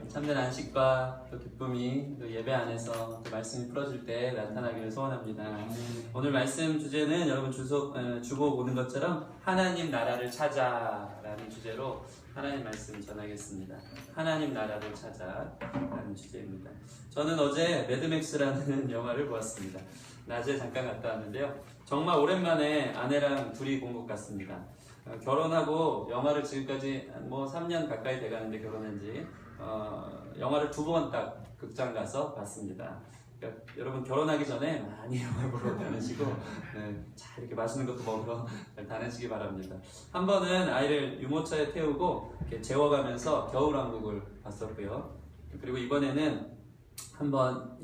참된 안식과 또 기쁨이 또 예배 안에서 또 말씀이 풀어질 때 나타나기를 소원합니다. 오늘 말씀 주제는 여러분 주보 보는 것처럼 하나님 나라를 찾아라는 주제로 하나님 말씀 전하겠습니다. 하나님 나라를 찾아라는 주제입니다. 저는 어제 매드맥스라는 영화를 보았습니다. 낮에 잠깐 갔다 왔는데요. 정말 오랜만에 아내랑 둘이 본 것 같습니다. 결혼하고 영화를 지금까지 3년 가까이 돼가는데 결혼한 지 영화를 2번 딱 극장 가서 봤습니다. 그러니까 여러분 결혼하기 전에 많이 영화 보러 다니시고 잘 이렇게 맛있는 것도 먹으러 잘 다니시기 바랍니다. 한 번은 아이를 유모차에 태우고 이렇게 재워가면서 겨울왕국을 봤었고요. 그리고 이번에는 한번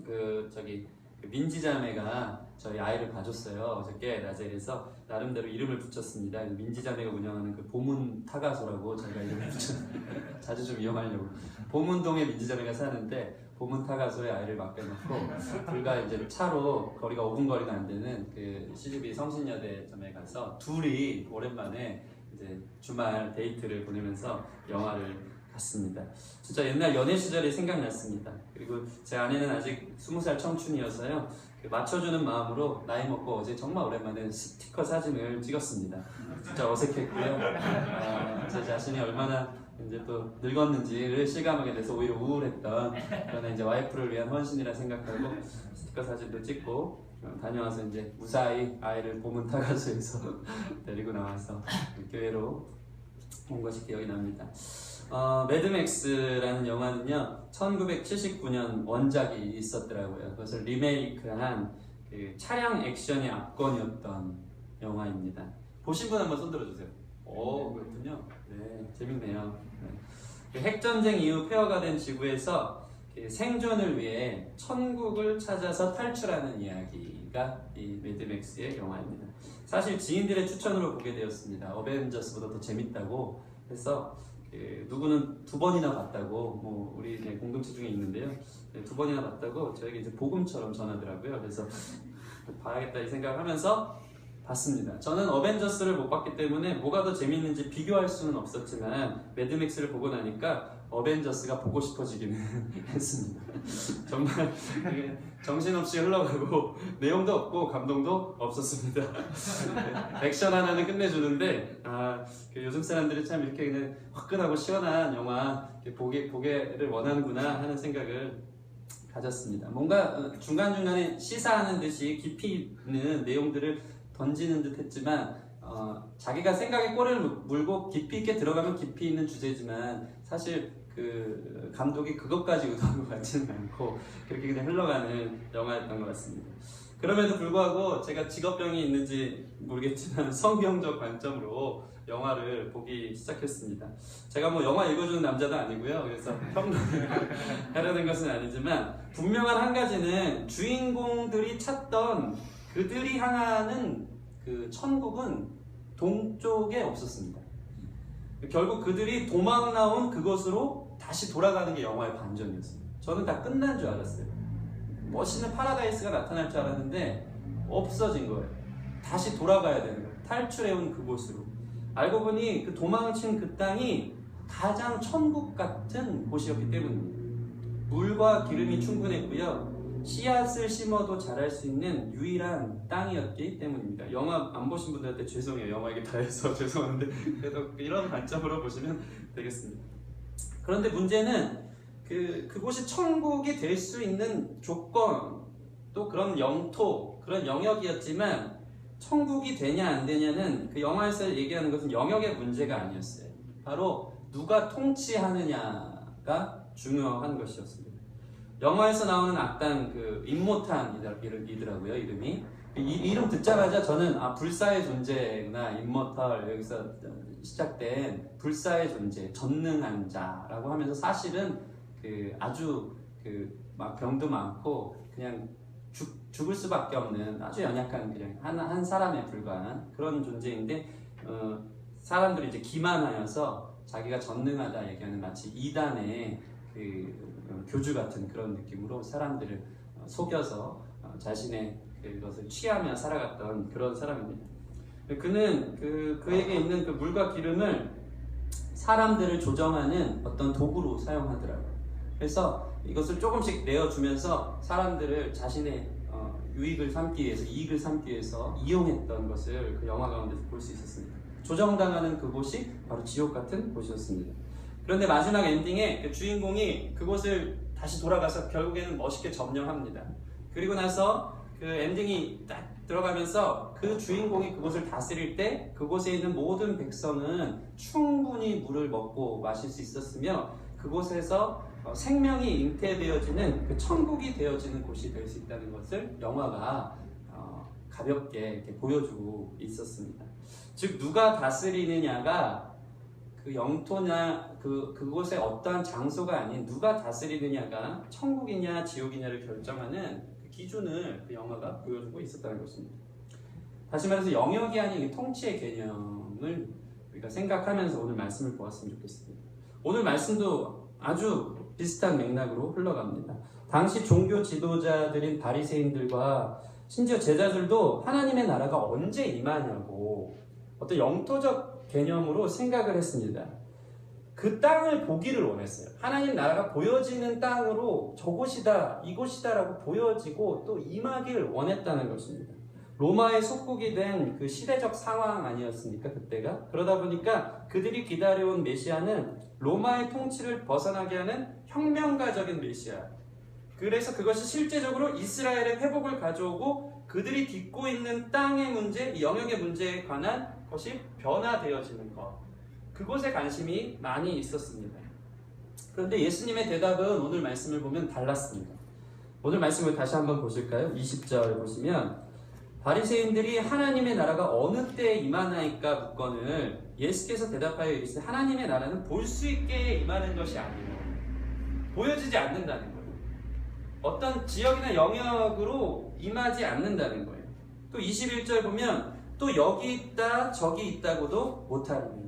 민지자매가 저희 아이를 봐줬어요. 어저께 라젤에서 나름대로 이름을 붙였습니다. 민지자매가 운영하는 그 보문 타가소라고 저희가 이름을 붙였는데 자주 좀 이용하려고. 보문동에 민지자매가 사는데 보문 타가소에 아이를 맡겨놓고 불과 이제 차로 거리가 5분 거리가 안 되는 그 CGV 성신여대점에 가서 둘이 오랜만에 이제 주말 데이트를 보내면서 영화를 봤습니다. 진짜 옛날 연애 시절이 생각났습니다. 그리고 제 아내는 아직 20살 청춘이어서요. 맞춰주는 마음으로 나이 먹고 어제 정말 오랜만에 스티커 사진을 찍었습니다. 진짜 어색했고요. 제 자신이 얼마나 이제 또 늙었는지를 실감하게 돼서 오히려 우울했던, 그러나 이제 와이프를 위한 헌신이라 생각하고 스티커 사진도 찍고 다녀와서 이제 무사히 아이를 보문 타가소에서 데리고 나와서 교회로 온 것이 기억이 납니다. 매드맥스라는 영화는요 1979년 원작이 있었더라고요. 그것을 리메이크한 그 차량 액션의 압권이었던 영화입니다. 보신 분 한번 손들어 주세요. 오, 그렇군요. 네, 재밌네요. 네. 핵전쟁 이후 폐허가 된 지구에서 생존을 위해 천국을 찾아서 탈출하는 이야기가 이 매드맥스의 영화입니다. 사실 지인들의 추천으로 보게 되었습니다. 어벤져스보다 더 재밌다고 해서 누구는 2번이나 봤다고, 우리 공동체 중에 있는데요. 2번이나 봤다고 저에게 이제 복음처럼 전하더라고요. 그래서 봐야겠다 이 생각을 하면서 봤습니다. 저는 어벤져스를 못 봤기 때문에 뭐가 더 재밌는지 비교할 수는 없었지만 매드맥스를 보고 나니까 어벤져스가 보고 싶어지기는 했습니다. 정말 정신없이 흘러가고 내용도 없고 감동도 없었습니다. 액션 하나는 끝내주는데 요즘 사람들이 참 이렇게 그냥 화끈하고 시원한 영화 보기를 원하는구나 하는 생각을 가졌습니다. 뭔가 중간중간에 시사하는 듯이 깊이 있는 내용들을 던지는 듯 했지만 자기가 생각에 꼬리를 물고 깊이 있게 들어가면 깊이 있는 주제지만 사실 그 감독이 그것까지 의도한 것 같지는 않고 그렇게 그냥 흘러가는 영화였던 것 같습니다. 그럼에도 불구하고 제가 직업병이 있는지 모르겠지만 성경적 관점으로 영화를 보기 시작했습니다. 제가 영화 읽어주는 남자도 아니고요. 그래서 평론을 하려는 것은 아니지만 분명한 한 가지는 주인공들이 찾던 그들이 향하는 그 천국은 동쪽에 없었습니다. 결국 그들이 도망 나온 그곳으로 다시 돌아가는 게 영화의 반전이었습니다. 저는 다 끝난 줄 알았어요. 멋있는 파라다이스가 나타날 줄 알았는데 없어진 거예요. 다시 돌아가야 되는 거예요. 탈출해온 그곳으로. 알고 보니 그 도망친 그 땅이 가장 천국 같은 곳이었기 때문입니다. 물과 기름이 충분했고요. 씨앗을 심어도 자랄 수 있는 유일한 땅이었기 때문입니다. 영화 안 보신 분들한테 죄송해요. 영화 얘기 다 해서 죄송한데 그래도 이런 관점으로 보시면 되겠습니다. 그런데 문제는 그곳이 천국이 될 수 있는 조건, 또 그런 영토, 그런 영역이었지만 천국이 되냐 안 되냐는 그 영화에서 얘기하는 것은 영역의 문제가 아니었어요. 바로 누가 통치하느냐가 중요한 것이었습니다. 영화에서 나오는 악당 임모탄이더라고요. 이름이. 이름 듣자마자 저는 불사의 존재구나. 임모탈, 여기서 시작된 불사의 존재, 전능한 자라고 하면서 사실은 아주 막 병도 많고 그냥 죽을 수밖에 없는 아주 연약한 그냥 한 사람에 불과한 그런 존재인데 사람들이 이제 기만하여서 자기가 전능하다 얘기하는 마치 이단의 교주 같은 그런 느낌으로 사람들을 속여서 자신의 그것을 취하며 살아갔던 그런 사람입니다. 그는 그에게 있는 그 물과 기름을 사람들을 조정하는 어떤 도구로 사용하더라고요. 그래서 이것을 조금씩 내어주면서 사람들을 자신의 유익을 삼기 위해서, 이익을 삼기 위해서 이용했던 것을 그 영화 가운데서 볼 수 있었습니다. 조정당하는 그곳이 바로 지옥 같은 곳이었습니다. 그런데 마지막 엔딩에 그 주인공이 그곳을 다시 돌아가서 결국에는 멋있게 점령합니다. 그리고 나서 그 엔딩이 딱 들어가면서 그 주인공이 그곳을 다스릴 때 그곳에 있는 모든 백성은 충분히 물을 먹고 마실 수 있었으며 그곳에서 생명이 잉태되어지는 그 천국이 되어지는 곳이 될 수 있다는 것을 영화가 가볍게 이렇게 보여주고 있었습니다. 즉 누가 다스리느냐가 그 영토냐 그곳의 어떠한 장소가 아닌 누가 다스리느냐가 천국이냐 지옥이냐를 결정하는 그 기준을 그 영화가 보여주고 있었다는 것입니다. 다시 말해서 영역이 아닌 통치의 개념을 우리가 생각하면서 오늘 말씀을 보았으면 좋겠습니다. 오늘 말씀도 아주 비슷한 맥락으로 흘러갑니다. 당시 종교 지도자들인 바리새인들과 심지어 제자들도 하나님의 나라가 언제 임하냐고 어떤 영토적 개념으로 생각을 했습니다. 그 땅을 보기를 원했어요. 하나님 나라가 보여지는 땅으로 저곳이다, 이곳이다라고 보여지고 또 임하기를 원했다는 것입니다. 로마의 속국이 된 그 시대적 상황 아니었습니까? 그때가? 그러다 보니까 그들이 기다려온 메시아는 로마의 통치를 벗어나게 하는 혁명가적인 메시아. 그래서 그것이 실제적으로 이스라엘의 회복을 가져오고 그들이 딛고 있는 땅의 문제, 이 영역의 문제에 관한 것이 변화되어지는 것. 그곳에 관심이 많이 있었습니다. 그런데 예수님의 대답은 오늘 말씀을 보면 달랐습니다. 오늘 말씀을 다시 한번 보실까요? 20절 보시면 바리새인들이 하나님의 나라가 어느 때에 임하나이까 묻거늘 예수께서 대답하여 이르시되 하나님의 나라는 볼 수 있게 임하는 것이 아니요 보여지지 않는다는 거예요. 어떤 지역이나 영역으로 임하지 않는다는 거예요. 또 21절 보면 또 여기 있다 저기 있다고도 못하리니.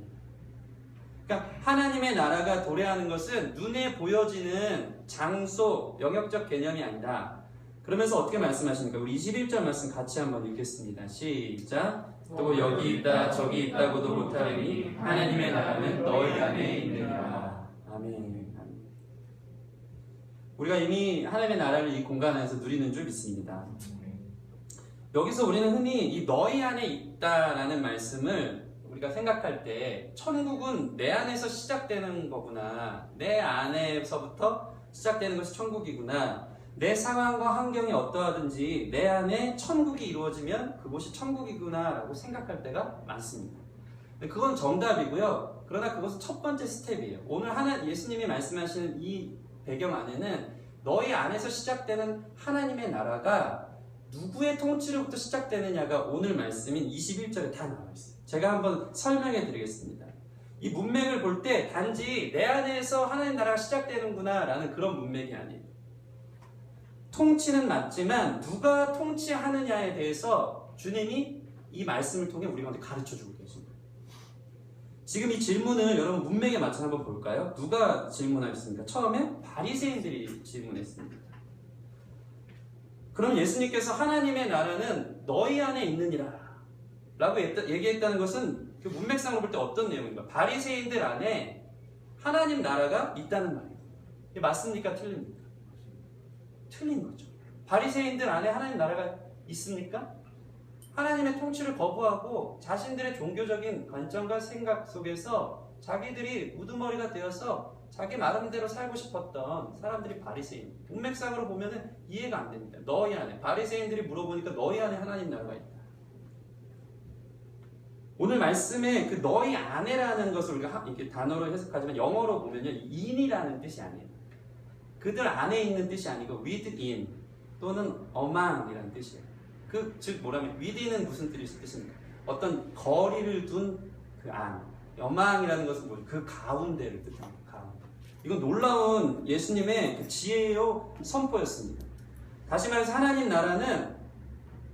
그러니까 하나님의 나라가 도래하는 것은 눈에 보여지는 장소, 영역적 개념이 아니다. 그러면서 어떻게 말씀하십니까? 우리 21절 말씀 같이 한번 읽겠습니다. 시작. 또 여기 있다 저기 있다고도 못하리니 하나님의 나라는 너희 안에 있느니라. 아멘. 우리가 이미 하나님의 나라를 이 공간 안에서 누리는 줄 믿습니다. 여기서 우리는 흔히 이 너희 안에 있다라는 말씀을 우리가 생각할 때 천국은 내 안에서 시작되는 거구나. 내 안에서부터 시작되는 것이 천국이구나. 내 상황과 환경이 어떠하든지 내 안에 천국이 이루어지면 그곳이 천국이구나 라고 생각할 때가 많습니다. 그건 정답이고요. 그러나 그것은 첫 번째 스텝이에요. 오늘 예수님이 말씀하시는 이 배경 안에는 너희 안에서 시작되는 하나님의 나라가 누구의 통치로부터 시작되느냐가 오늘 말씀인 21절에 다 나와 있어요. 제가 한번 설명해 드리겠습니다. 이 문맥을 볼 때 단지 내 안에서 하나님 나라가 시작되는구나 라는 그런 문맥이 아니에요. 통치는 맞지만 누가 통치하느냐에 대해서 주님이 이 말씀을 통해 우리 가운데 가르쳐주고 계십니다. 지금 이 질문을 여러분 문맥에 맞춰서 한번 볼까요? 누가 질문하셨습니까? 처음에 바리새인들이 질문했습니다. 그럼 예수님께서 하나님의 나라는 너희 안에 있느니라 라고 얘기했다는 것은 그 문맥상으로 볼 때 어떤 내용인가? 바리새인들 안에 하나님 나라가 있다는 말이에요. 이게 맞습니까? 틀립니까? 틀린 거죠. 바리새인들 안에 하나님 나라가 있습니까? 하나님의 통치를 거부하고 자신들의 종교적인 관점과 생각 속에서 자기들이 우두머리가 되어서 자기 마음대로 살고 싶었던 사람들이 바리새인. 문맥상으로 보면 이해가 안 됩니다. 너희 안에. 바리새인들이 물어보니까 너희 안에 하나님 나라가 있다. 오늘 말씀에 그 너희 안에라는 것을 우리가 이렇게 단어로 해석하지만 영어로 보면요, in이라는 뜻이 아니에요. 그들 안에 있는 뜻이 아니고 within 또는 among이라는 뜻이에요. 즉 뭐라면 within은 무슨 뜻입니까? 어떤 거리를 둔 그 안. among이라는 것은 뭐죠? 그 가운데를 뜻합니다. 가운데. 이건 놀라운 예수님의 그 지혜요 선포였습니다. 다시 말해서 하나님 나라는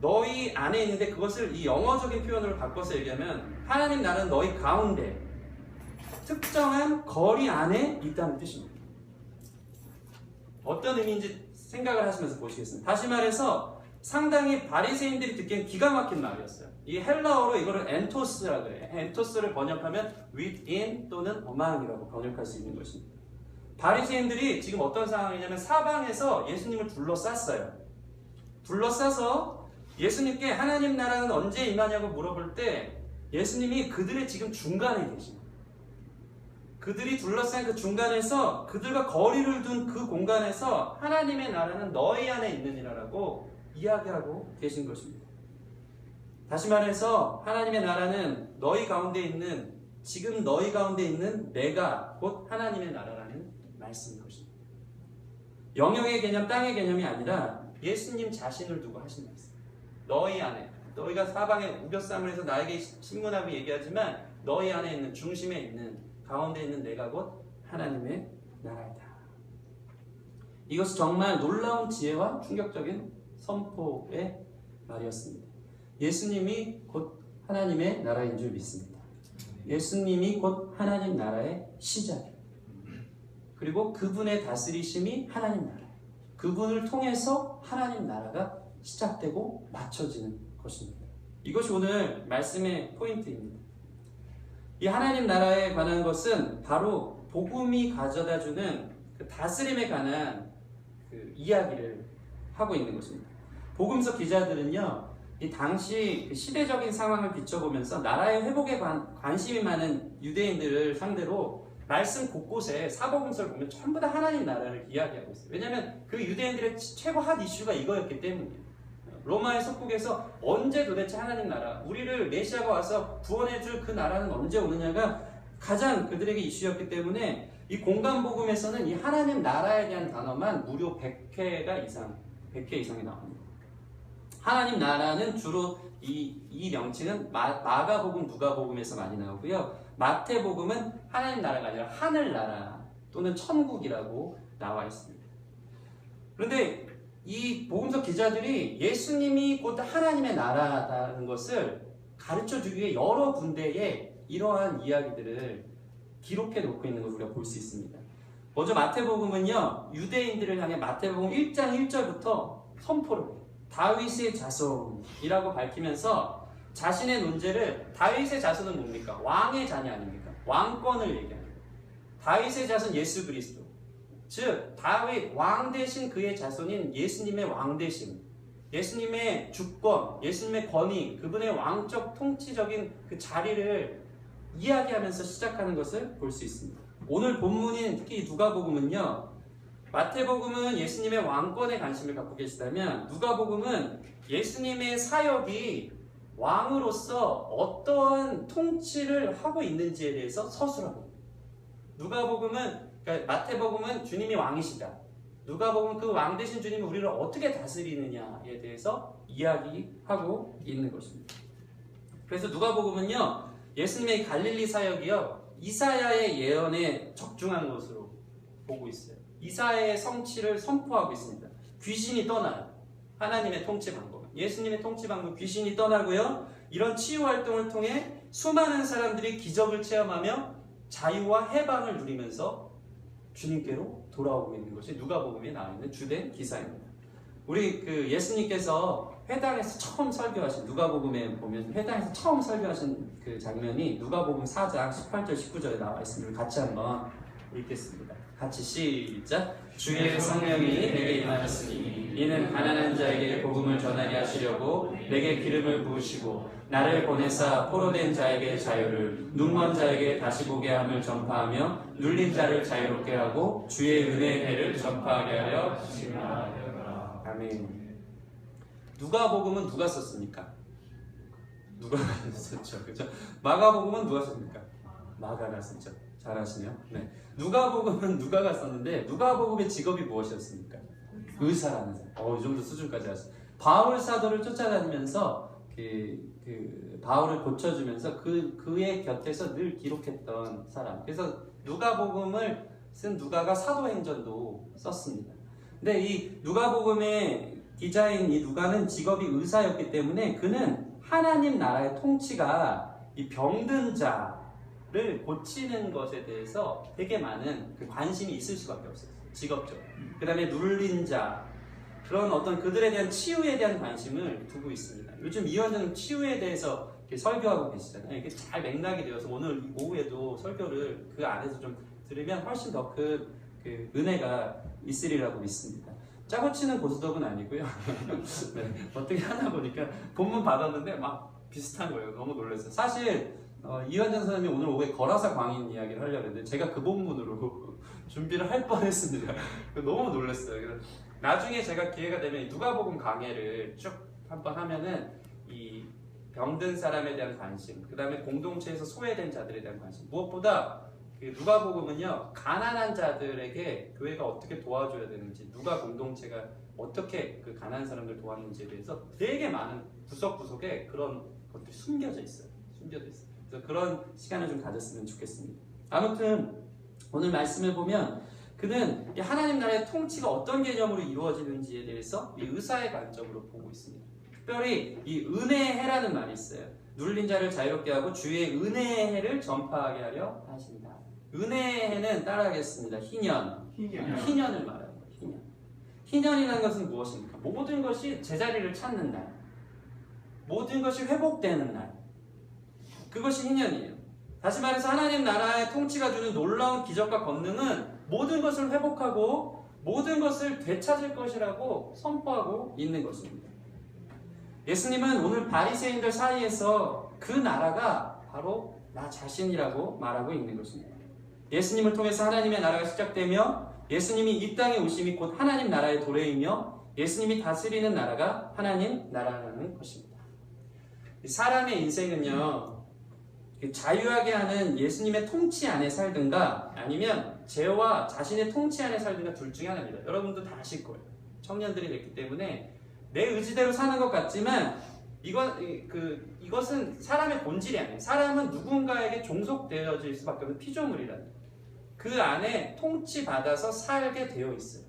너희 안에 있는데 그것을 이 영어적인 표현으로 바꿔서 얘기하면 하나님 나라는 너희 가운데 특정한 거리 안에 있다는 뜻입니다. 어떤 의미인지 생각을 하시면서 보시겠습니다. 다시 말해서 상당히 바리새인들이 듣기엔 기가 막힌 말이었어요. 이 헬라어로 이거를 엔토스라고 해요. 엔토스를 번역하면 within 또는 among이라고 번역할 수 있는 것입니다. 바리새인들이 지금 어떤 상황이냐면 사방에서 예수님을 둘러쌌어요. 둘러싸서 예수님께 하나님 나라는 언제 임하냐고 물어볼 때 예수님이 그들의 지금 중간에 계신 거예요. 그들이 둘러싼 그 중간에서 그들과 거리를 둔 그 공간에서 하나님의 나라는 너희 안에 있느니라라고 이야기하고 계신 것입니다. 다시 말해서 하나님의 나라는 너희 가운데 있는, 지금 너희 가운데 있는 내가 곧 하나님의 나라라는 말씀인 것입니다. 영역의 개념, 땅의 개념이 아니라 예수님 자신을 두고 하신 말씀. 너희 안에, 너희가 사방에 우겨싸움을 해서 나에게 신문하고 얘기하지만 너희 안에 있는, 중심에 있는, 가운데 있는 내가 곧 하나님의 나라이다. 이것이 정말 놀라운 지혜와 충격적인 선포의 말이었습니다. 예수님이 곧 하나님의 나라인 줄 믿습니다. 예수님이 곧 하나님 나라의 시작이에요. 그리고 그분의 다스리심이 하나님 나라, 그분을 통해서 하나님 나라가 시작되고 맞춰지는 것입니다. 이것이 오늘 말씀의 포인트입니다. 이 하나님 나라에 관한 것은 바로 복음이 가져다주는 그 다스림에 관한 그 이야기를 하고 있는 것입니다. 복음서 기자들은요, 이 당시 그 시대적인 상황을 비춰보면서 나라의 회복에 관심이 많은 유대인들을 상대로 말씀 곳곳에 사복음서를 보면 전부 다 하나님 나라를 이야기하고 있어요. 왜냐하면 그 유대인들의 최고 핫 이슈가 이거였기 때문이에요. 로마의 속국에서 언제 도대체 하나님 나라, 우리를 메시아가 와서 구원해줄 그 나라는 언제 오느냐가 가장 그들에게 이슈였기 때문에 이 공간복음에서는 이 하나님 나라에 대한 단어만 무려 100회 이상이 나옵니다. 하나님 나라는 주로 이 명칭은 마가복음, 누가복음에서 많이 나오고요. 마태복음은 하나님 나라가 아니라 하늘나라 또는 천국이라고 나와 있습니다. 그런데 이 복음서 기자들이 예수님이 곧 하나님의 나라라는 것을 가르쳐주기 위해 여러 군데에 이러한 이야기들을 기록해 놓고 있는 것을 우리가 볼 수 있습니다. 먼저 마태복음은요, 유대인들을 향해 마태복음 1장 1절부터 선포를 해요. 다윗의 자손이라고 밝히면서 자신의 논제를, 다윗의 자손은 뭡니까? 왕의 자녀 아닙니까? 왕권을 얘기합니다. 다윗의 자손 예수 그리스도, 즉 다윗 왕 대신 그의 자손인 예수님의 왕 대신, 예수님의 주권, 예수님의 권위, 그분의 왕적 통치적인 그 자리를 이야기하면서 시작하는 것을 볼 수 있습니다. 오늘 본문인 특히 누가복음은요, 마태복음은 예수님의 왕권에 관심을 갖고 계시다면 누가복음은 예수님의 사역이 왕으로서 어떠한 통치를 하고 있는지에 대해서 서술하고, 그러니까 마태복음은 주님이 왕이시다, 누가복음은 그 왕 되신 주님이 우리를 어떻게 다스리느냐에 대해서 이야기하고 있는 것입니다. 그래서 누가복음은요, 예수님의 갈릴리 사역이요, 이사야의 예언에 적중한 것으로 보고 있어요. 이사야의 성취를 선포하고 있습니다. 귀신이 떠나요. 하나님의 통치 방법, 예수님의 통치 방법, 귀신이 떠나고요, 이런 치유 활동을 통해 수많은 사람들이 기적을 체험하며 자유와 해방을 누리면서 주님께로 돌아오고 있는 것이 누가복음에 나와 있는 주된 기사입니다. 우리 그 예수님께서 회당에서 처음 설교하신, 누가복음에 보면 회당에서 처음 설교하신 그 장면이 누가복음 4장 18절 19절에 나와 있습니다. 같이 한번 읽겠습니다. 같이 시작. 주의 성령이 내게 임하였으니 이는 가난한 자에게 복음을 전하게 하시려고 내게 기름을 부으시고 나를 보내사 포로된 자에게 자유를, 눈먼 자에게 다시 보게 함을 전파하며 눌린 자를 자유롭게 하고 주의 은혜의 해를 전파하게 하려 하시니라. 아멘. 누가복음은 누가 썼습니까? 누가 썼죠, 그렇죠? 마가복음은 누가 썼습니까? 마가가 썼죠. 잘하시네요. 네. 누가복음은 누가가 썼는데 누가복음의 직업이 무엇이었습니까? 의사라는 사람. 이 정도 수준까지 하셨어요. 바울 사도를 쫓아다니면서 바울을 고쳐주면서 그의 곁에서 늘 기록했던 사람. 그래서 누가복음을 쓴 누가가 사도행전도 썼습니다. 근데 이 누가복음의 기자인 이 누가는 직업이 의사였기 때문에 그는 하나님 나라의 통치가 이 병든 자를 고치는 것에 대해서 되게 많은 그 관심이 있을 수밖에 없었어요. 직업적으로. 그 다음에 눌린 자, 그런 어떤 그들에 대한 치유에 대한 관심을 두고 있습니다. 요즘 이원장님 치유에 대해서 이렇게 설교하고 계시잖아요. 이게 잘 맥락이 되어서 오늘 오후에도 설교를 그 안에서 좀 들으면 훨씬 더 그 그 은혜가 있으리라고 믿습니다. 짜고 치는 고스톱은 아니고요. 네, 어떻게 하다 보니까 본문 받았는데 막 비슷한 거예요. 너무 놀랐어요. 사실 이완전 선생님이 오늘 오후에 거라사 광인 이야기를 하려고 했는데 제가 그 본문으로 준비를 할 뻔했습니다. 너무 놀랐어요. 그래서 나중에 제가 기회가 되면 누가복음 강해를 쭉 한번 하면은 이 병든 사람에 대한 관심, 그 다음에 공동체에서 소외된 자들에 대한 관심, 무엇보다 그 누가복음은요 가난한 자들에게 교회가 어떻게 도와줘야 되는지, 누가 공동체가 어떻게 그 가난한 사람들 도와주는지에 대해서 되게 많은 구석구석에 그런 것들이 숨겨져 있어요. 그래서 그런 시간을 좀 가졌으면 좋겠습니다. 아무튼 오늘 말씀을 보면 그는 이 하나님 나라의 통치가 어떤 개념으로 이루어지는지에 대해서 이 의사의 관점으로 보고 있습니다. 특별히 이 은혜의 해라는 말이 있어요. 눌린 자를 자유롭게 하고 주의 은혜의 해를 전파하게 하려 하신다. 은혜의 해는 따라하겠습니다. 희년을 말하는 거예요. 희년이라는 것은 무엇입니까? 모든 것이 제자리를 찾는 날, 모든 것이 회복되는 날, 그것이 희년이에요. 다시 말해서 하나님 나라의 통치가 주는 놀라운 기적과 권능은 모든 것을 회복하고 모든 것을 되찾을 것이라고 선포하고 있는 것입니다. 예수님은 오늘 바리새인들 사이에서 그 나라가 바로 나 자신이라고 말하고 있는 것입니다. 예수님을 통해서 하나님의 나라가 시작되며 예수님이 이 땅에 오심이 곧 하나님 나라의 도래이며 예수님이 다스리는 나라가 하나님 나라라는 것입니다. 사람의 인생은요, 자유하게 하는 예수님의 통치 안에 살든가 아니면 죄와 자신의 통치 안에 살든가 둘 중에 하나입니다. 여러분도 다 아실 거예요. 청년들이 됐기 때문에 내 의지대로 사는 것 같지만 이것은 사람의 본질이 아니에요. 사람은 누군가에게 종속되어질 수밖에 없는 피조물이라는 거예요. 그 안에 통치받아서 살게 되어 있어요.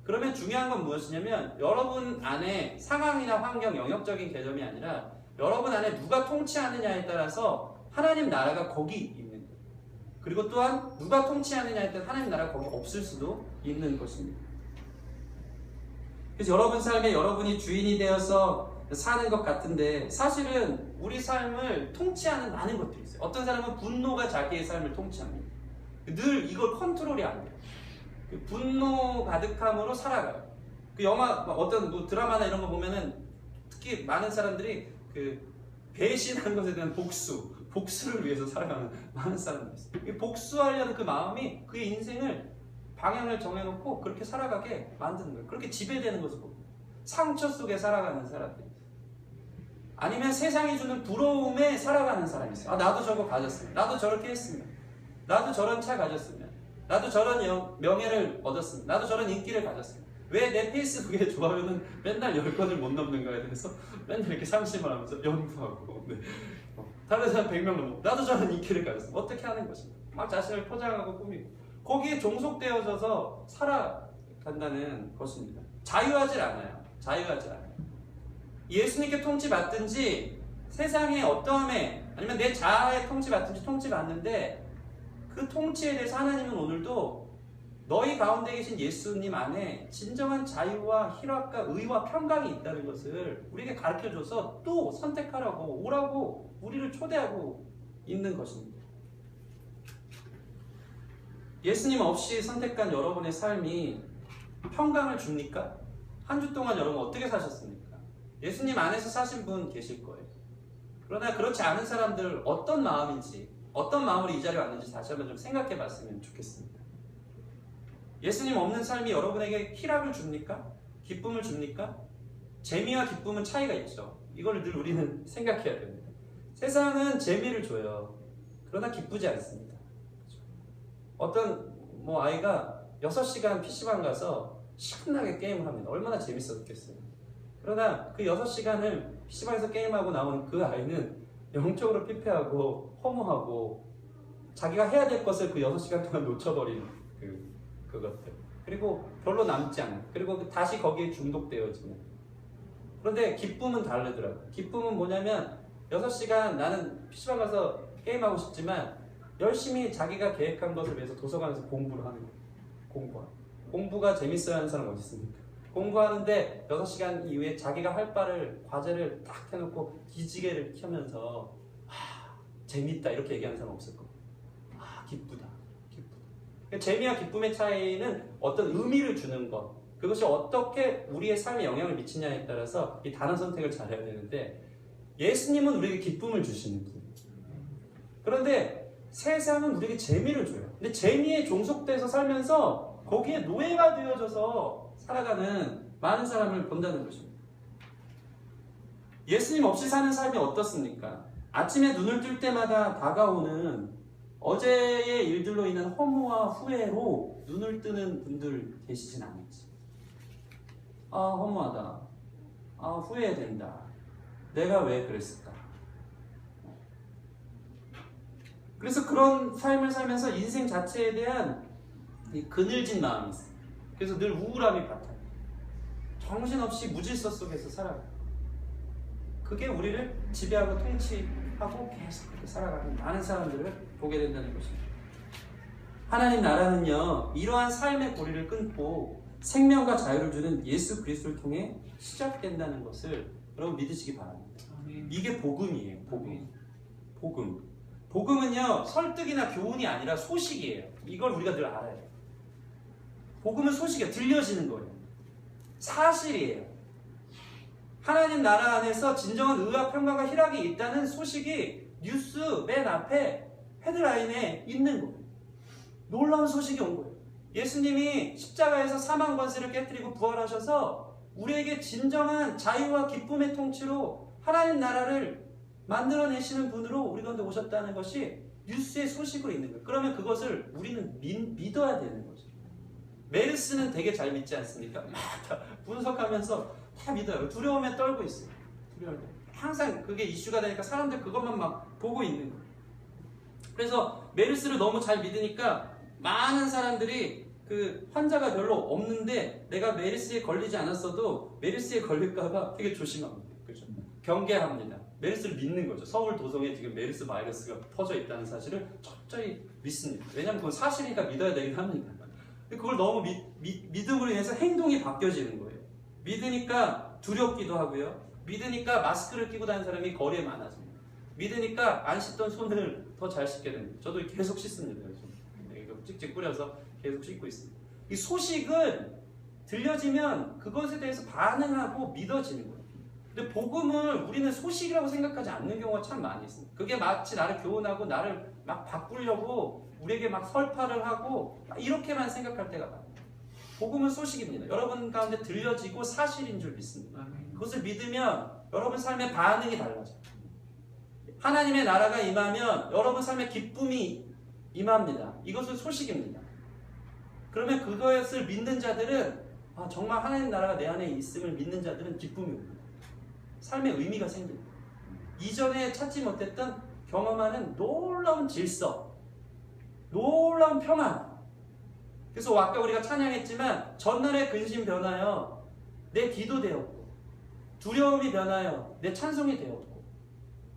그러면 중요한 건 무엇이냐면 여러분 안에 상황이나 환경, 영역적인 개념이 아니라 여러분 안에 누가 통치하느냐에 따라서 하나님 나라가 거기 있는 거예요. 그리고 또한 누가 통치하느냐에 따라 하나님 나라가 거기 없을 수도 있는 것입니다. 그래서 여러분 삶에 여러분이 주인이 되어서 사는 것 같은데 사실은 우리 삶을 통치하는 많은 것들이 있어요. 어떤 사람은 분노가 자기의 삶을 통치합니다. 늘 이걸 컨트롤이 안 돼요. 그 분노 가득함으로 살아가요. 그 영화 어떤 드라마나 이런 거 보면은 특히 많은 사람들이 그 배신한 것에 대한 복수를 위해서 살아가는 많은 사람들이 있어요. 복수하려는 그 마음이 그의 인생을 방향을 정해놓고 그렇게 살아가게 만드는 거예요. 그렇게 지배되는 것을 보고 상처 속에 살아가는 사람들이 있어요. 아니면 세상이 주는 부러움에 살아가는 사람이 있어요. 아, 나도 저거 가졌으면, 나도 저렇게 했으면, 나도 저런 차 가졌으면, 나도 저런 명예를 얻었으면, 나도 저런 인기를 가졌으면, 왜 내 페이스북에 좋아요는 맨날 10건을 못 넘는가에 대해서 맨날 이렇게 상심을 하면서 연구하고, 네. 다른 사람 100명 넘고 나도 저런 인기를 가졌으면 어떻게 하는 것인가, 막 자신을 포장하고 꾸미고 거기에 종속되어져서 살아간다는 것입니다. 자유하지 않아요. 예수님께 통치받든지 세상의 어떠함에 아니면 내 자아에 통치받든지 통치받는데 그 통치에 대해서 하나님은 오늘도 너희 가운데 계신 예수님 안에 진정한 자유와 희락과 의와 평강이 있다는 것을 우리에게 가르쳐줘서 또 선택하라고 오라고 우리를 초대하고 있는 것입니다. 예수님 없이 선택한 여러분의 삶이 평강을 줍니까? 한 주 동안 여러분 어떻게 사셨습니까? 예수님 안에서 사신 분 계실 거예요. 그러나 그렇지 않은 사람들 어떤 마음인지, 어떤 마음으로 이 자리에 왔는지 다시 한번 좀 생각해 봤으면 좋겠습니다. 예수님 없는 삶이 여러분에게 희락을 줍니까? 기쁨을 줍니까? 재미와 기쁨은 차이가 있죠. 이걸 늘 우리는 생각해야 됩니다. 세상은 재미를 줘요. 그러나 기쁘지 않습니다. 어떤 아이가 6시간 PC방 가서 신나게 게임을 합니다. 얼마나 재밌었겠어요. 그러나 그 6시간을 PC방에서 게임하고 나오는 그 아이는 영적으로 피폐하고 허무하고 자기가 해야 될 것을 그 6시간 동안 놓쳐버린 그것들. 그리고 별로 남지 않아요. 그리고 다시 거기에 중독되어지는. 그런데 기쁨은 다르더라고요. 기쁨은 뭐냐면 6시간 나는 PC방 가서 게임하고 싶지만 열심히 자기가 계획한 것을 위해서 도서관에서 공부를 하는 거예요. 공부가 재밌어야 하는 사람 어디 있습니까? 공부하는데 6시간 이후에 자기가 할 바를 과제를 딱 해놓고 기지개를 켜면서 재밌다 이렇게 얘기하는 사람 없을 거예요. 기쁘다. 재미와 기쁨의 차이는 어떤 의미를 주는 것, 그것이 어떻게 우리의 삶에 영향을 미치냐에 따라서 이 단어 선택을 잘해야 되는데, 예수님은 우리에게 기쁨을 주시는 분이에요. 그런데 세상은 우리에게 재미를 줘요. 근데 재미에 종속돼서 살면서 거기에 노예가 되어져서 살아가는 많은 사람을 본다는 것입니다. 예수님 없이 사는 삶이 어떻습니까? 아침에 눈을 뜰 때마다 다가오는 어제의 일들로 인한 허무와 후회로 눈을 뜨는 분들 계시진 않을지. 아, 허무하다. 아, 후회된다. 내가 왜 그랬을까? 그래서 그런 삶을 살면서 인생 자체에 대한 그늘진 마음이 있어요. 그래서 늘 우울함이 바탕. 정신없이 무질서 속에서 살아가요. 그게 우리를 지배하고 통치하고 계속 그렇게 살아가는 많은 사람들을 보게 된다는 것입니다. 하나님 나라는요, 이러한 삶의 고리를 끊고 생명과 자유를 주는 예수 그리스도를 통해 시작된다는 것을 여러분 믿으시기 바랍니다. 이게 복음이에요. 복음. 복음은요, 설득이나 교훈이 아니라 소식이에요. 이걸 우리가 늘 알아야 돼요. 복음은 소식이에요. 들려지는 거예요. 사실이에요. 하나님 나라 안에서 진정한 의와 평강과 희락이 있다는 소식이 뉴스 맨 앞에 헤드라인에 있는 거예요. 놀라운 소식이 온 거예요. 예수님이 십자가에서 사망 권세를 깨뜨리고 부활하셔서 우리에게 진정한 자유와 기쁨의 통치로 하나님 나라를 만들어내시는 분으로 우리 가운데 오셨다는 것이 뉴스의 소식으로 있는 거예요. 그러면 그것을 우리는 믿어야 되는 거죠. 메르스는 되게 잘 믿지 않습니까? 막 다 분석하면서 다 믿어요. 두려움에 떨고 있어요. 두려움에. 항상 그게 이슈가 되니까 사람들 그것만 막 보고 있는 거예요. 그래서 메르스를 너무 잘 믿으니까 많은 사람들이 그 환자가 별로 없는데 내가 메르스에 걸리지 않았어도 메르스에 걸릴까봐 되게 조심합니다. 그렇죠? 경계합니다. 메르스를 믿는 거죠. 서울 도성에 지금 메르스 바이러스가 퍼져 있다는 사실을 철저히 믿습니다. 왜냐하면 그건 사실이니까 믿어야 되긴 합니다. 그걸 너무 믿음으로 인해서 행동이 바뀌어지는 거예요. 믿으니까 두렵기도 하고요. 믿으니까 마스크를 끼고 다니는 사람이 거리에 많아집니다. 믿으니까 안 씻던 손을 더 잘 씻게 됩니다. 저도 계속 씻습니다. 찍찍 뿌려서 계속 씻고 있습니다. 이 소식은 들려지면 그것에 대해서 반응하고 믿어지는 거예요. 근데 복음을 우리는 소식이라고 생각하지 않는 경우가 참 많이 있습니다. 그게 마치 나를 교훈하고 나를 막 바꾸려고 우리에게 막 설파를 하고 이렇게만 생각할 때가 많아요. 복음은 소식입니다. 여러분 가운데 들려지고 사실인 줄 믿습니다. 그것을 믿으면 여러분 삶의 반응이 달라져요. 하나님의 나라가 임하면 여러분 삶의 기쁨이 임합니다. 이것은 소식입니다. 그러면 그것을 믿는 자들은 정말 하나님 나라가 내 안에 있음을 믿는 자들은 기쁨이 옵니다. 삶의 의미가 생깁니다. 이전에 찾지 못했던 경험하는 놀라운 질서, 놀라운 평안. 그래서 아까 우리가 찬양했지만 전날의 근심 변하여 내 기도 되었고 두려움이 변하여 내 찬송이 되었고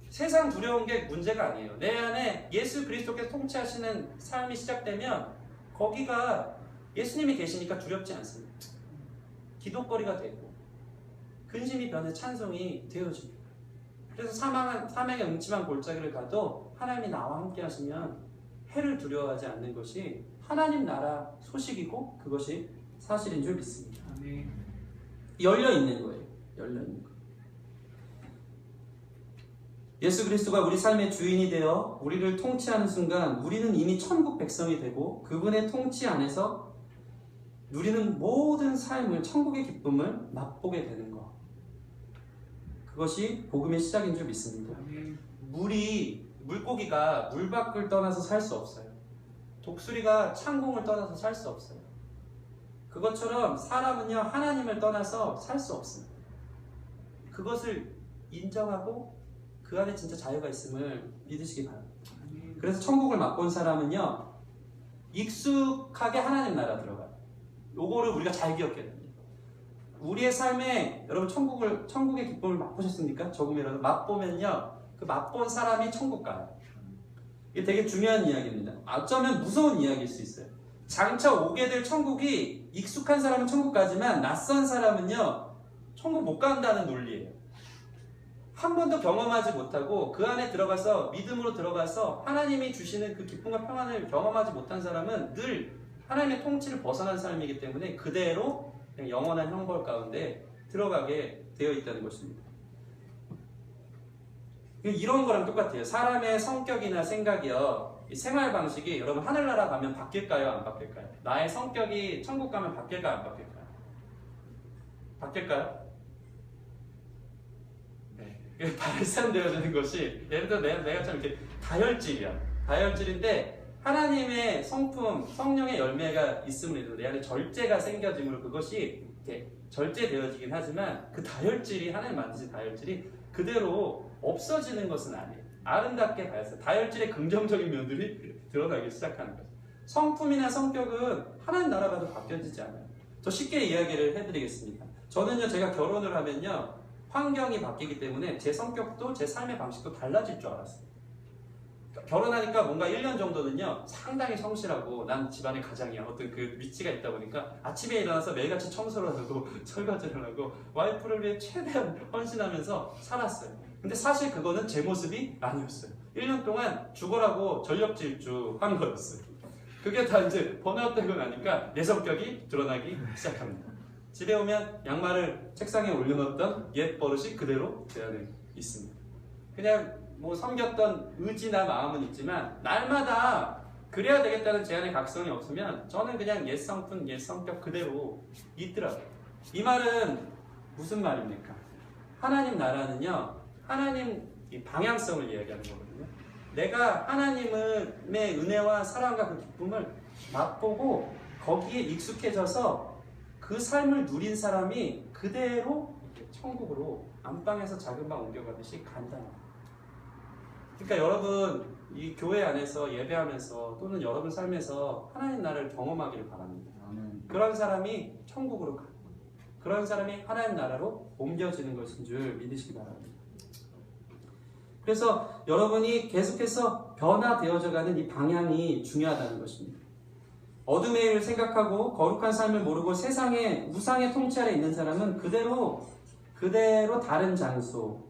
세상 두려운 게 문제가 아니에요. 내 안에 예수 그리스도께서 통치하시는 삶이 시작되면 거기가 예수님이 계시니까 두렵지 않습니다. 기도거리가 되고 근심이 변해 찬송이 되어집니다. 그래서 사망의 음침한 골짜기를 가도 하나님이 나와 함께 하시면 해를 두려워하지 않는 것이 하나님 나라 소식이고 그것이 사실인 줄 믿습니다. 아멘. 열려 있는 거예요. 열려 있는 거. 예수 그리스도가 우리 삶의 주인이 되어 우리를 통치하는 순간 우리는 이미 천국 백성이 되고 그분의 통치 안에서 누리는 모든 삶을 천국의 기쁨을 맛보게 되는 것. 그것이 복음의 시작인 줄 믿습니다. 물고기가 물 밖을 떠나서 살 수 없어요. 독수리가 창공을 떠나서 살 수 없어요. 그것처럼 사람은요 하나님을 떠나서 살 수 없습니다. 그것을 인정하고 그 안에 진짜 자유가 있음을 믿으시기 바랍니다. 그래서 천국을 맛본 사람은요 익숙하게 하나님 나라 들어가요. 요거를 우리가 잘 기억해야 됩니다. 우리의 삶에 여러분 천국의 기쁨을 맛보셨습니까? 조금이라도 맛보면요 그 맛본 사람이 천국 가요. 이게 되게 중요한 이야기입니다. 어쩌면 무서운 이야기일 수 있어요. 장차 오게 될 천국이 익숙한 사람은 천국 가지만 낯선 사람은요 천국 못 간다는 논리예요. 한 번도 경험하지 못하고 그 안에 들어가서 믿음으로 들어가서 하나님이 주시는 그 기쁨과 평안을 경험하지 못한 사람은 늘 하나님의 통치를 벗어난 삶이기 때문에 그대로 그냥 영원한 형벌 가운데 들어가게 되어 있다는 것입니다. 이런 거랑 똑같아요. 사람의 성격이나 생각이요, 이 생활 방식이 여러분 하늘나라 가면 바뀔까요? 안 바뀔까요? 나의 성격이 천국 가면 바뀔까요? 안 바뀔까요? 바뀔까요? 네. 발산되어지는 것이 예를 들어 내가 참 이렇게 다혈질이야. 다혈질인데 하나님의 성품, 성령의 열매가 있음으로 내 안에 절제가 생겨짐으로 그것이 이렇게 절제되어지긴 하지만 그 다혈질이 하나님 만드신 다혈질이 그대로 없어지는 것은 아니에요. 아름답게 발산, 다혈질의 긍정적인 면들이 드러나기 시작하는 거죠. 성품이나 성격은 하나님 나라 가도 바뀌어지지 않아요. 더 쉽게 이야기를 해드리겠습니다. 저는요, 제가 결혼을 하면요, 환경이 바뀌기 때문에 제 성격도 제 삶의 방식도 달라질 줄 알았어요. 결혼하니까 뭔가 1년 정도는요 상당히 성실하고 난 집안의 가장이야 어떤 그 위치가 있다 보니까 아침에 일어나서 매일같이 청소를 하고 설거지를 하고 와이프를 위해 최대한 헌신하면서 살았어요. 근데 사실 그거는 제 모습이 아니었어요. 1년 동안 죽어라고 전력질주한 거였어요. 그게 다 이제 번아웃되고 나니까 내 성격이 드러나기 시작합니다. 집에 오면 양말을 책상에 올려놓았던 옛 버릇이 그대로 제 안에 있습니다. 그냥 뭐 섬겼던 의지나 마음은 있지만 날마다 그래야 되겠다는 제 안의 각성이 없으면 저는 그냥 옛 성품, 옛 성격 그대로 있더라고요. 이 말은 무슨 말입니까? 하나님 나라는요, 하나님 방향성을 이야기하는 거거든요. 내가 하나님의 은혜와 사랑과 그 기쁨을 맛보고 거기에 익숙해져서 그 삶을 누린 사람이 그대로 천국으로 안방에서 작은 방 옮겨가듯이 간단합니다. 그러니까 여러분 이 교회 안에서 예배하면서 또는 여러분 삶에서 하나님 나라를 경험하기를 바랍니다. 그런 사람이 천국으로 가고 그런 사람이 하나님 나라로 옮겨지는 것인 줄 믿으시기 바랍니다. 그래서 여러분이 계속해서 변화되어져 가는 이 방향이 중요하다는 것입니다. 어둠의 일을 생각하고 거룩한 삶을 모르고 세상의 우상의 통치 아래 있는 사람은 그대로 다른 장소,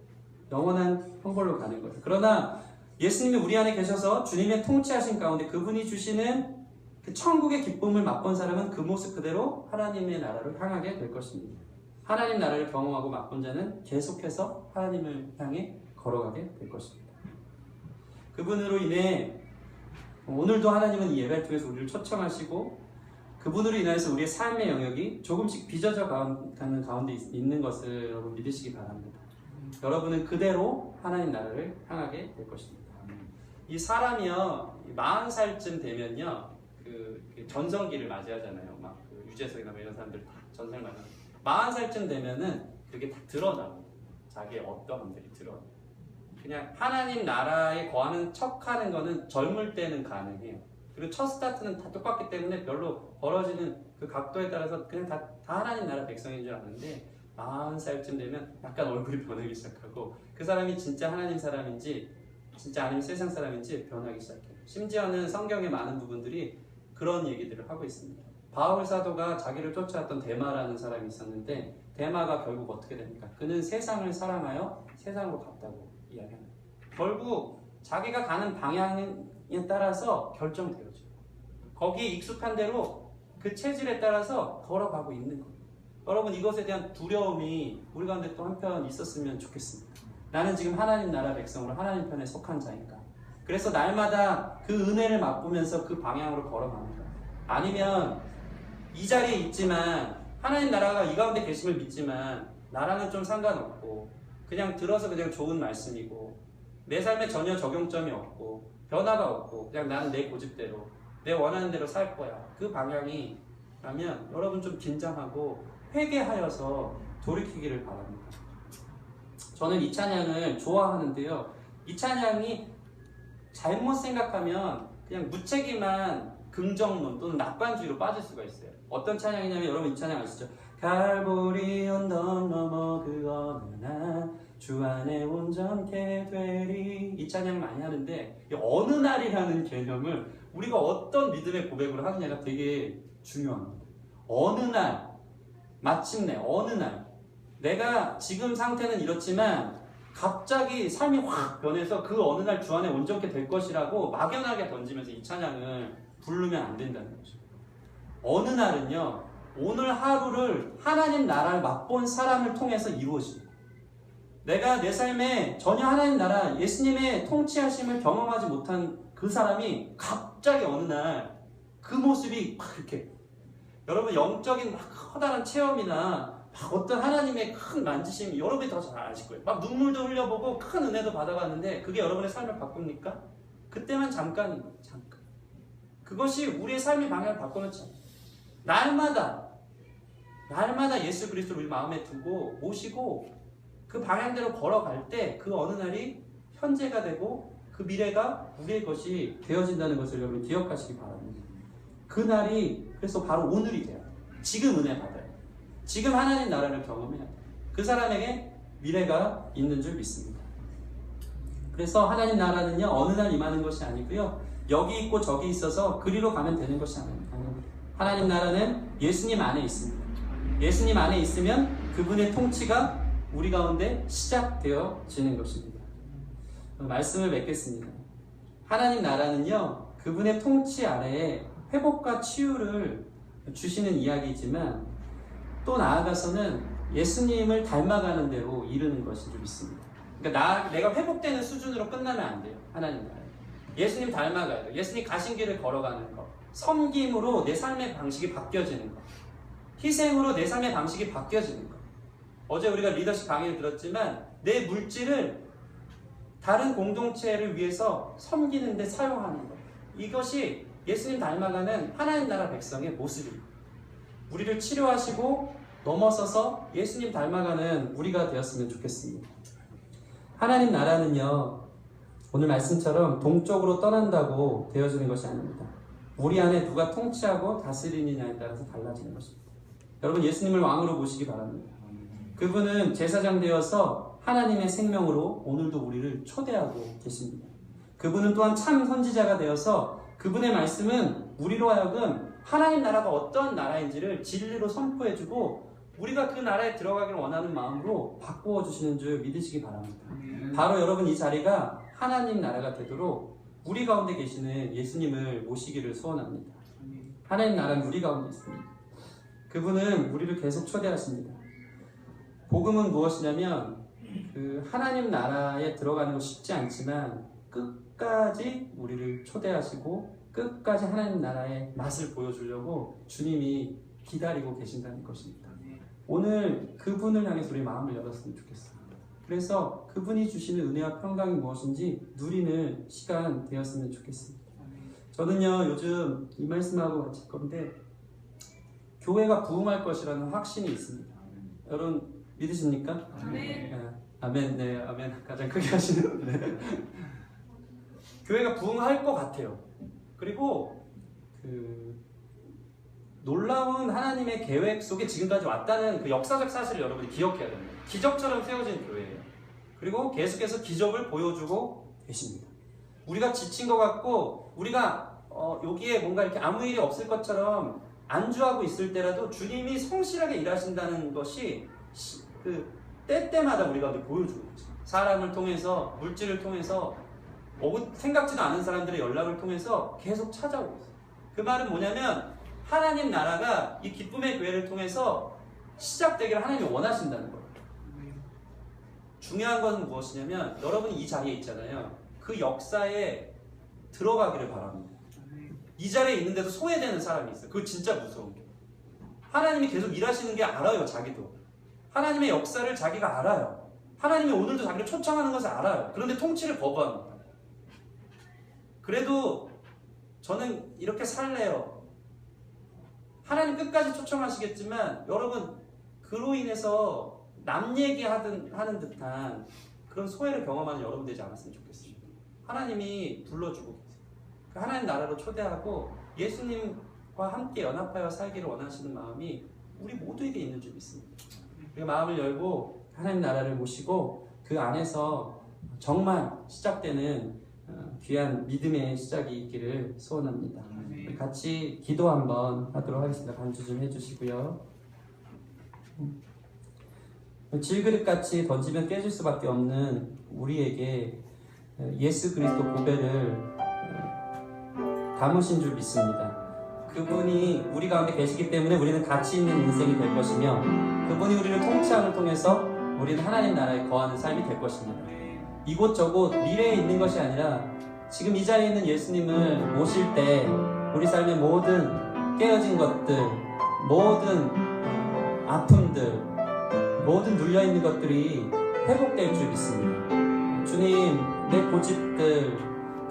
영원한 형벌로 가는 거예요. 그러나 예수님이 우리 안에 계셔서 주님의 통치하신 가운데 그분이 주시는 그 천국의 기쁨을 맛본 사람은 그 모습 그대로 하나님의 나라를 향하게 될 것입니다. 하나님 나라를 경험하고 맛본 자는 계속해서 하나님을 향해 걸어가게 될 것입니다. 그분으로 인해 오늘도 하나님은 이 예배를 통해서 우리를 초청하시고 그분으로 인해서 우리의 삶의 영역이 조금씩 빚어져 가는 가운데 있는 것을 여러분 믿으시기 바랍니다. 여러분은 그대로 하나님 나라를 향하게 될 것입니다. 이 사람이요 40살쯤 되면요 그 전성기를 맞이하잖아요. 막 그 유재석이나 이런 사람들 다 전성을 맞이하는 40살쯤 되면은 그게 다 드러나고 자기의 어떠함들이 드러나. 그냥 하나님 나라에 거하는 척하는 거는 젊을 때는 가능해요. 그리고 첫 스타트는 다 똑같기 때문에 별로 벌어지는 그 각도에 따라서 그냥 다 하나님 나라 백성인 줄 아는데 40살쯤 되면 약간 얼굴이 변하기 시작하고 그 사람이 진짜 하나님 사람인지 진짜 아니면 세상 사람인지 변하기 시작해요. 심지어는 성경의 많은 부분들이 그런 얘기들을 하고 있습니다. 바울 사도가 자기를 쫓아왔던 데마라는 사람이 있었는데 데마가 결국 어떻게 됩니까? 그는 세상을 사랑하여 세상으로 갔다고 이야기합니다. 결국 자기가 가는 방향에 따라서 결정되어져요. 거기에 익숙한 대로 그 체질에 따라서 걸어가고 있는 거예요. 여러분 이것에 대한 두려움이 우리 가운데 또 한편 있었으면 좋겠습니다. 나는 지금 하나님 나라 백성으로 하나님 편에 속한 자인가? 그래서 날마다 그 은혜를 맛보면서 그 방향으로 걸어갑니다. 아니면 이 자리에 있지만 하나님 나라가 이 가운데 계심을 믿지만 나랑은 좀 상관없고 그냥 들어서 그냥 좋은 말씀이고 내 삶에 전혀 적용점이 없고 변화가 없고 그냥 나는 내 고집대로 내 원하는 대로 살 거야. 그 방향이 라면 여러분 좀 긴장하고 회개하여서 돌이키기를 바랍니다. 저는 이 찬양을 좋아하는데요. 이 찬양이 잘못 생각하면 그냥 무책임한 긍정론 또는 낙관주의로 빠질 수가 있어요. 어떤 찬양이냐면 여러분 이 찬양 아시죠? 갈보리 언덕 넘어 그 어느 날 주 안에 온전케 되리. 이 찬양 많이 하는데 이 어느 날이라는 개념을 우리가 어떤 믿음의 고백으로 하느냐가 되게 중요합니다. 어느 날, 마침내 어느 날 내가 지금 상태는 이렇지만 갑자기 삶이 확 변해서 그 어느 날 주 안에 온전케 될 것이라고 막연하게 던지면서 이 찬양을 부르면 안 된다는 거죠. 어느 날은요, 오늘 하루를 하나님 나라를 맛본 사람을 통해서 이루어집니다. 내가 내 삶에 전혀 하나님 나라, 예수님의 통치하심을 경험하지 못한 그 사람이 갑자기 어느 날 그 모습이 막 이렇게, 여러분 영적인 막 커다란 체험이나 막 어떤 하나님의 큰 만지심, 여러분이 더 잘 아실 거예요. 막 눈물도 흘려보고 큰 은혜도 받아봤는데 그게 여러분의 삶을 바꿉니까? 그때만 잠깐인 거예요. 잠깐. 그것이 우리의 삶의 방향을 바꿔놓지 않아요. 날마다 예수 그리스도를 우리 마음에 두고 모시고 그 방향대로 걸어갈 때 그 어느 날이 현재가 되고 그 미래가 우리의 것이 되어진다는 것을 여러분 기억하시기 바랍니다. 그 날이 그래서 바로 오늘이 돼요. 지금 은혜 받아요. 지금 하나님 나라를 경험해야 돼요. 그 사람에게 미래가 있는 줄 믿습니다. 그래서 하나님 나라는요, 어느 날 임하는 것이 아니고요, 여기 있고 저기 있어서 그리로 가면 되는 것이 아닙니다. 하나님 나라는 예수님 안에 있습니다. 예수님 안에 있으면 그분의 통치가 우리 가운데 시작되어지는 것입니다. 말씀을 맺겠습니다. 하나님 나라는요, 그분의 통치 아래에 회복과 치유를 주시는 이야기이지만 또 나아가서는 예수님을 닮아가는 대로 이르는 것인 줄 믿습니다. 그러니까 내가 회복되는 수준으로 끝나면 안 돼요. 하나님 나라. 예수님 닮아가야 돼요. 예수님 가신 길을 걸어가는 것. 섬김으로 내 삶의 방식이 바뀌어지는 것. 희생으로 내 삶의 방식이 바뀌어지는 것. 어제 우리가 리더십 강의를 들었지만 내 물질을 다른 공동체를 위해서 섬기는 데 사용하는 것. 이것이 예수님 닮아가는 하나님 나라 백성의 모습입니다. 우리를 치료하시고 넘어서서 예수님 닮아가는 우리가 되었으면 좋겠습니다. 하나님 나라는요, 오늘 말씀처럼 동쪽으로 떠난다고 되어지는 것이 아닙니다. 우리 안에 누가 통치하고 다스리느냐에 따라서 달라지는 것입니다. 여러분, 예수님을 왕으로 모시기 바랍니다. 그분은 제사장 되어서 하나님의 생명으로 오늘도 우리를 초대하고 계십니다. 그분은 또한 참 선지자가 되어서 그분의 말씀은 우리로 하여금 하나님 나라가 어떤 나라인지를 진리로 선포해주고 우리가 그 나라에 들어가기를 원하는 마음으로 바꾸어 주시는 줄 믿으시기 바랍니다. 바로 여러분 이 자리가 하나님 나라가 되도록 우리 가운데 계시는 예수님을 모시기를 소원합니다. 하나님 나라는 우리 가운데 있습니다. 그분은 우리를 계속 초대하십니다. 복음은 무엇이냐면 그 하나님 나라에 들어가는 거 쉽지 않지만 끝까지 우리를 초대하시고 끝까지 하나님 나라의 맛을 보여주려고 주님이 기다리고 계신다는 것입니다. 오늘 그분을 향해서 우리 마음을 열었으면 좋겠습니다. 그래서 그분이 주시는 은혜와 평강이 무엇인지 누리는 시간 되었으면 좋겠습니다. 저는요, 요즘 이 말씀하고 마칠 건데 교회가 부흥할 것이라는 확신이 있습니다. 여러분 믿으십니까? 아멘. 아멘. 네, 아멘. 가장 크게 하시는. 네. 교회가 부흥할 것 같아요. 그리고 놀라운 하나님의 계획 속에 지금까지 왔다는 그 역사적 사실을 여러분이 기억해야 됩니다. 기적처럼 세워진 교회예요. 그리고 계속해서 기적을 보여주고 계십니다. 우리가 지친 것 같고 우리가 여기에 뭔가 이렇게 아무 일이 없을 것처럼 안주하고 있을 때라도 주님이 성실하게 일하신다는 것이 그 때때마다 우리가 보여주고 있죠. 사람을 통해서, 물질을 통해서, 생각지도 않은 사람들의 연락을 통해서 계속 찾아오고 있어요. 그 말은 뭐냐면 하나님 나라가 이 기쁨의 교회를 통해서 시작되기를 하나님이 원하신다는 거예요. 중요한 것은 무엇이냐면 여러분이 이 자리에 있잖아요. 그 역사에 들어가기를 바랍니다. 이 자리에 있는데도 소외되는 사람이 있어요. 그거 진짜 무서운 게. 하나님이 계속 일하시는 게 알아요, 자기도. 하나님의 역사를 자기가 알아요. 하나님이 오늘도 자기를 초청하는 것을 알아요. 그런데 통치를 거부합니다. 그래도 저는 이렇게 살래요. 하나님 끝까지 초청하시겠지만 여러분 그로 인해서 남 얘기하는 듯한 그런 소외를 경험하는 여러분 되지 않았으면 좋겠습니다. 하나님이 불러주고 계세요. 그 하나님 나라로 초대하고 예수님과 함께 연합하여 살기를 원하시는 마음이 우리 모두에게 있는 줄 믿습니다. 그 마음을 열고 하나님 나라를 모시고 그 안에서 정말 시작되는 귀한 믿음의 시작이 있기를 소원합니다. 같이 기도 한번 하도록 하겠습니다. 반주 좀 해주시고요. 질그릇같이 던지면 깨질 수밖에 없는 우리에게 예수 그리스도 보배를 담으신 줄 믿습니다. 그분이 우리 가운데 계시기 때문에 우리는 가치 있는 인생이 될 것이며, 그분이 우리를 통치함을 통해서 우리는 하나님 나라에 거하는 삶이 될 것입니다. 이곳저곳 미래에 있는 것이 아니라 지금 이 자리에 있는 예수님을 모실 때 우리 삶의 모든 깨어진 것들, 모든 아픔들, 모든 눌려있는 것들이 회복될 줄 믿습니다. 주님, 내 고집들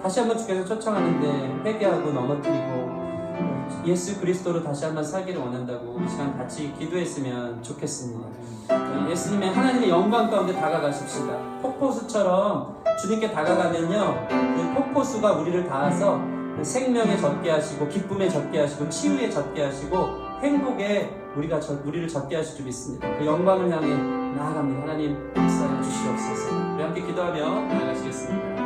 다시 한번 주께서 초청하는데 회개하고 넘어뜨리고 예수 그리스도로 다시 한번 살기를 원한다고 이 시간 같이 기도했으면 좋겠습니다. 예수님의 하나님의 영광 가운데 다가가십시다. 폭포수처럼 주님께 다가가면요, 그 폭포수가 우리를 닿아서 생명에 젖게 하시고 기쁨에 젖게 하시고 치유에 젖게 하시고 행복에 우리를 젖게 하실 줄 믿습니다. 그 영광을 향해 나아갑니다. 하나님 역사해 주시옵소서. 우리 함께 기도하며 나아가시겠습니다.